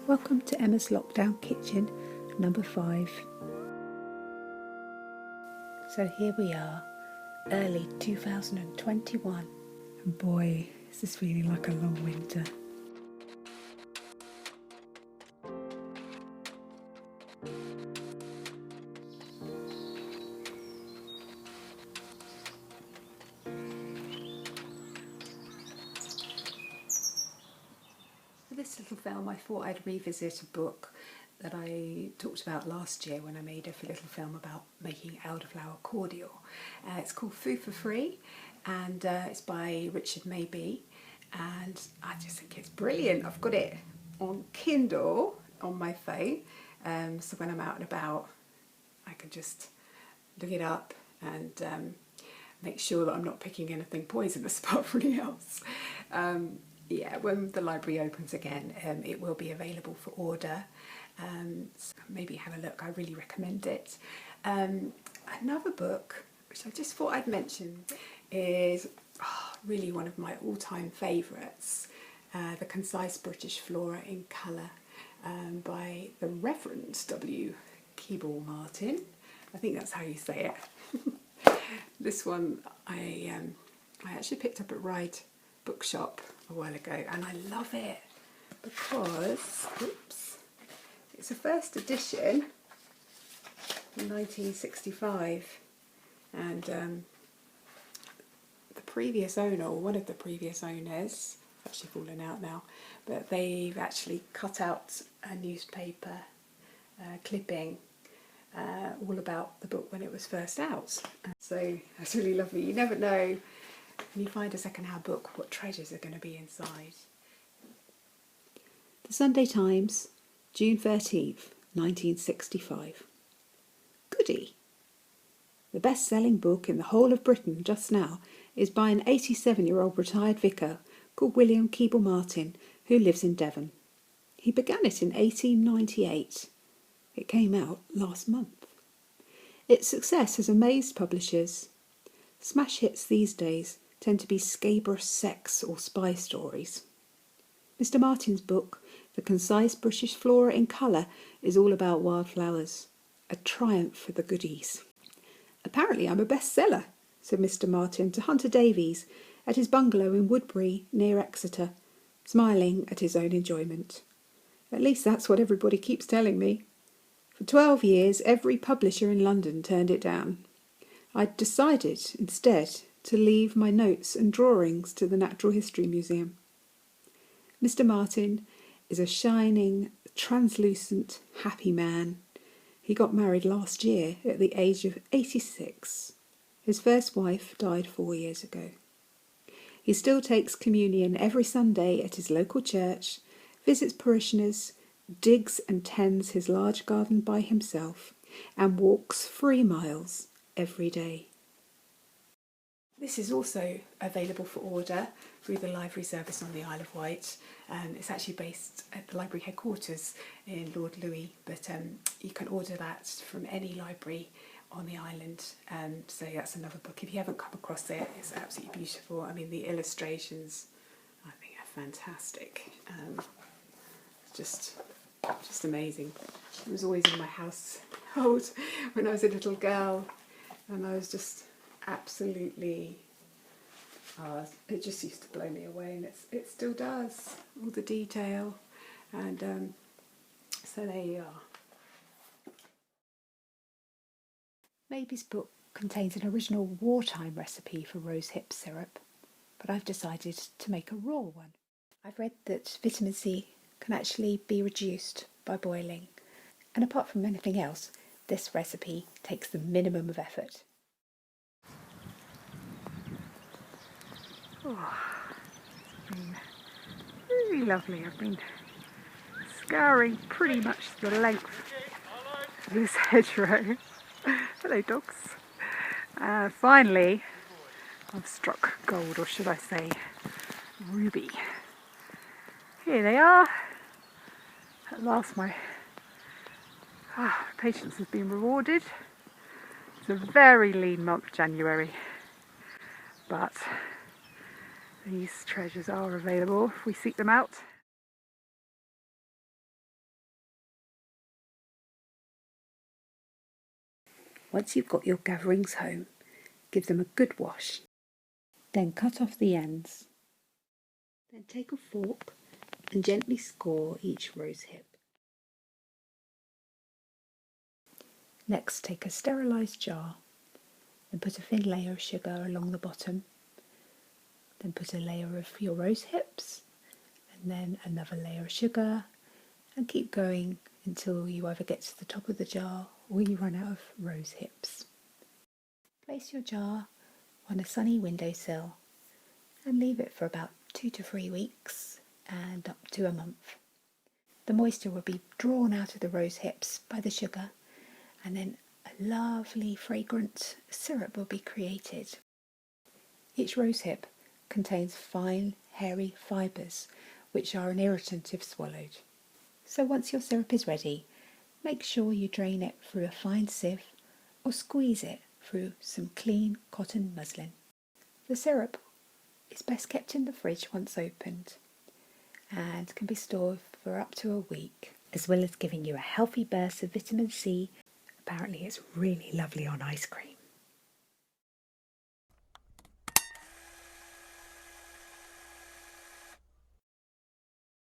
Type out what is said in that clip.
Welcome to Emma's Lockdown Kitchen, number 5. So here we are, early 2021, and boy, is this feeling like a long winter. For this little film, I thought I'd revisit a book that I talked about last year when I made a little film about making elderflower cordial. It's called Food for Free, and it's by Richard Maybe, and I just think it's brilliant. I've got it on Kindle on my phone, so when I'm out and about I can just look it up and make sure that I'm not picking anything poisonous apart from anything else. Yeah, when the library opens again, it will be available for order. So maybe have a look. I really recommend it. Another book, which I just thought I'd mention, is really one of my all-time favourites, The Concise British Flora in Colour, by the Reverend W. Keeble Martin. I think that's how you say it. This one I actually picked up at Ryde bookshop a while ago, and I love it because it's a first edition in 1965, and the previous owner, or one of the previous owners, it's actually fallen out now, but they've actually cut out a newspaper clipping all about the book when it was first out. So that's really lovely. You never know when you find a second-hand book what treasures are going to be inside. The Sunday Times, June 13th, 1965. Goody! The best-selling book in the whole of Britain just now is by an 87-year-old retired vicar called William Keeble Martin, who lives in Devon. He began it in 1898. It came out last month. Its success has amazed publishers. Smash hits these days tend to be scabrous sex or spy stories. Mr. Martin's book, The Concise British Flora in Colour, is all about wildflowers. A triumph for the goodies. Apparently I'm a bestseller, said Mr. Martin to Hunter Davies at his bungalow in Woodbury near Exeter, smiling at his own enjoyment. At least that's what everybody keeps telling me. For 12 years every publisher in London turned it down. I'd decided instead to leave my notes and drawings to the Natural History Museum. Mr. Martin is a shining, translucent, happy man. He got married last year at the age of 86. His first wife died 4 years ago. He still takes communion every Sunday at his local church, visits parishioners, digs and tends his large garden by himself, and walks 3 miles every day. This is also available for order through the library service on the Isle of Wight. It's actually based at the library headquarters in Lord Louis, but you can order that from any library on the island. So that's another book. If you haven't come across it, it's absolutely beautiful. I mean, the illustrations, I think, are fantastic. Just amazing. It was always in my household when I was a little girl, and I was just absolutely, it just used to blow me away, and it still does, all the detail, and so there you are. Maybe's book contains an original wartime recipe for rosehip syrup, but I've decided to make a raw one. I've read that vitamin C can actually be reduced by boiling, and apart from anything else, this recipe takes the minimum of effort. Oh, it's been really lovely. I've been scouring pretty much the length of this hedgerow. Hello dogs. Finally I've struck gold, or should I say ruby. Here they are. At last my patience has been rewarded. It's a very lean month, January, but these treasures are available if we seek them out. Once you've got your gatherings home, give them a good wash. Then cut off the ends. Then take a fork and gently score each rosehip. Next, take a sterilised jar and put a thin layer of sugar along the bottom. Then put a layer of your rosehips and then another layer of sugar, and keep going until you either get to the top of the jar or you run out of rosehips. Place your jar on a sunny windowsill and leave it for about 2 to 3 weeks and up to a month. The moisture will be drawn out of the rosehips by the sugar, and then a lovely fragrant syrup will be created. Each rosehip contains fine hairy fibres which are an irritant if swallowed. So once your syrup is ready, make sure you drain it through a fine sieve or squeeze it through some clean cotton muslin. The syrup is best kept in the fridge once opened and can be stored for up to a week, as well as giving you a healthy burst of vitamin C. Apparently it's really lovely on ice cream.